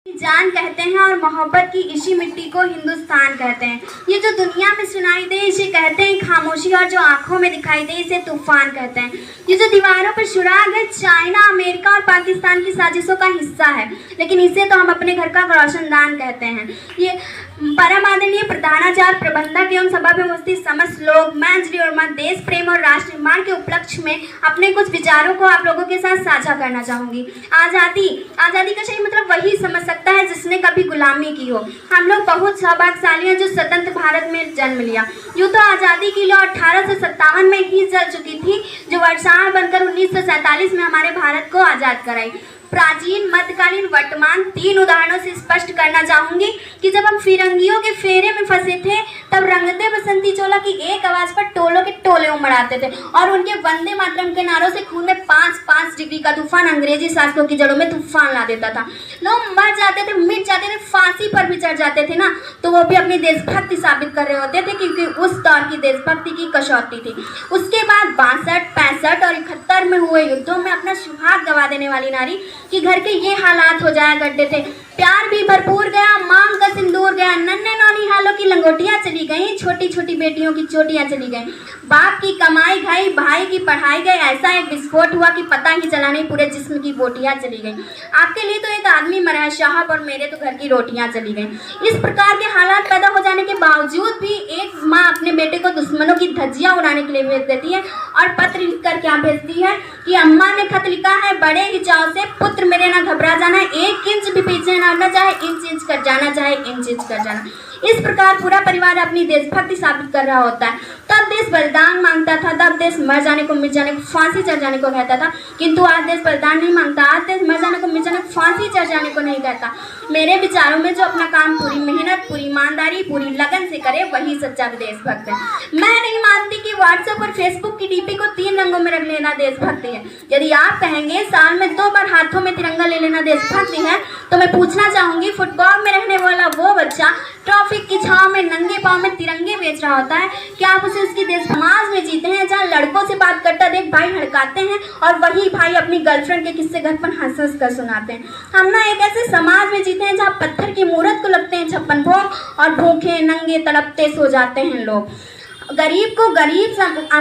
जान कहते हैं और मोहब्बत की इसी मिट्टी को हिंदुस्तान कहते हैं। ये जो दुनिया में सुनाई दे इसे कहते हैं खामोशी, और जो आंखों में दिखाई दे इसे तूफान कहते हैं। ये जो दीवारों पर सुराग है चाइना, अमेरिका और पाकिस्तान की साजिशों का हिस्सा है, लेकिन इसे तो हम अपने घर का रोशनदान कहते हैं। ये परम आदरणीय प्रधानाचार्य, प्रबंधक एवं सभा में उपस्थित समस्त लोग, मैं अंजलि वर्मा देश प्रेम और राष्ट्र निर्माण के उपलक्ष्य में अपने कुछ विचारों को आप लोगों के साथ साझा करना चाहूँगी। आज़ादी का सही मतलब वही समझ सकता है जिसने कभी गुलामी की हो। हम लोग बहुत सौभाग्यशाली हैं जो स्वतंत्र भारत में जन्म लिया। यूँ तो आज़ादी की लौ 1857 में ही जल चुकी थी, जो वर्षाण बनकर 1947 में हमारे भारत को आज़ाद कराई। प्राचीन, मध्यकालीन, वर्तमान तीन उदाहरणों से स्पष्ट करना चाहूंगी कि जब हम फिरंगियों के फेरे में फंसे थे तब रंगते बसंती चोला की एक आवाज पर टोलों के टोले उमड़ाते थे और उनके वंदे मातरम के नारों से खून में 5-5 डिग्री का तूफान अंग्रेजी शासकों की जड़ों में तूफान ला देता था। लोग मर जाते थे, मिट जाते थे, फांसी पर भी चढ़ जाते थे ना, तो वो भी अपनी देशभक्ति साबित कर रहे होते थे, क्योंकि उस दौर की देशभक्ति की कसौटी थी। उसके बाद 62, 65 और 71 में हुए युद्धों में अपना सुहाग गंवा देने वाली नारी कि घर के ये हालात हो जाया करते थे। प्यार भी भरपूर गया, मांग का सिंदूर गया, नन्हे नौनिहालों की लंगोटियां चली गईं, छोटी छोटी बेटियों की चोटियां चली गईं, बाप की कमाई गई, भाई की पढ़ाई गई, ऐसा एक विस्फोट हुआ कि पता ही चला नहीं पूरे जिस्म की बोटियां चली गईं। आपके लिए तो एक आदमी मरा है साहब, और मेरे तो घर की रोटियां चली गईं। इस प्रकार के हालात पैदा हो जाने के बावजूद भी एक माँ अपने बेटे को दुश्मनों की धज्जियां उड़ाने के लिए भेज देती है और पत्र लिखकर क्या भेजती है कि अम्मा ने खत लिखा है बड़े ही चाव से, पुत्र मेरे ना घबरा जाना, 1 इंच भी पीछे ना चाहे इंच कर जाना, चाहे इंच कर जाना। इस प्रकार पूरा परिवार अपनी देशभक्ति साबित कर रहा होता है। तब देश बलिदान मांगता था, तब देश मर जाने को, मिट जाने को, फांसी चढ़ जाने को कहता था, किंतु आज देश बलिदान नहीं मांगता, आज देश मर जाने को, मिट जाने को, फांसी चढ़ जाने को नहीं कहता। मेरे विचारों में जो अपना काम पूरी मेहनत, पूरी ईमानदारी, पूरी लगन से करे वही सच्चा देशभक्त है। मैं नहीं मानती कि व्हाट्सएप और फेसबुक की डीपी को 3 रंगों में रख लेना देशभक्ति है। यदि आप कहेंगे साल में 2 बार हाथों में तिरंगा ले लेना देशभक्ति है, तो मैं पूछना चाहूंगी फुटबॉल में रहने वाला वो बच्चा ट्रैफिक की छांव में नंगे पांव में तिरंगे बेच रहा होता है, क्या आप उसे उसकी देश समाज में जीते हैं जहाँ लड़कों से बात करता देख भाई हड़काते हैं और वही भाई अपनी गर्लफ्रेंड के किस्से घर पर हंस हंस कर सुनाते हैं? हम ना एक ऐसे समाज में जीते हैं जहाँ पत्थर की मूरत को लगते हैं 56 भोग और भूखे नंगे तड़पते सो जाते हैं लोग। गरीब को गरीब,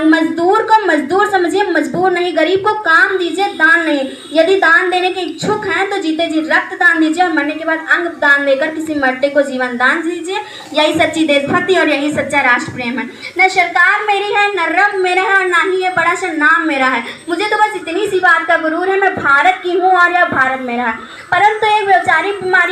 मजदूर को मजदूर समझिए, मजबूर नहीं। गरीब को काम दीजिए, दान नहीं। यदि दान देने के इच्छुक हैं तो जीते जी रक्त दान दीजिए और मरने के बाद अंग दान देकर किसी मरते को जीवन दान दीजिए। यही सच्ची देशभक्ति और यही सच्चा राष्ट्र प्रेम है। न सरकार मेरी है, न रब मेरा है, और ना ही ये बड़ा सा नाम मेरा है। मुझे तो बस इतनी सी बात का गुरूर है, मैं भारत की हूँ और यह भारत मेरा है। परंतु एक वैचारिक बीमारी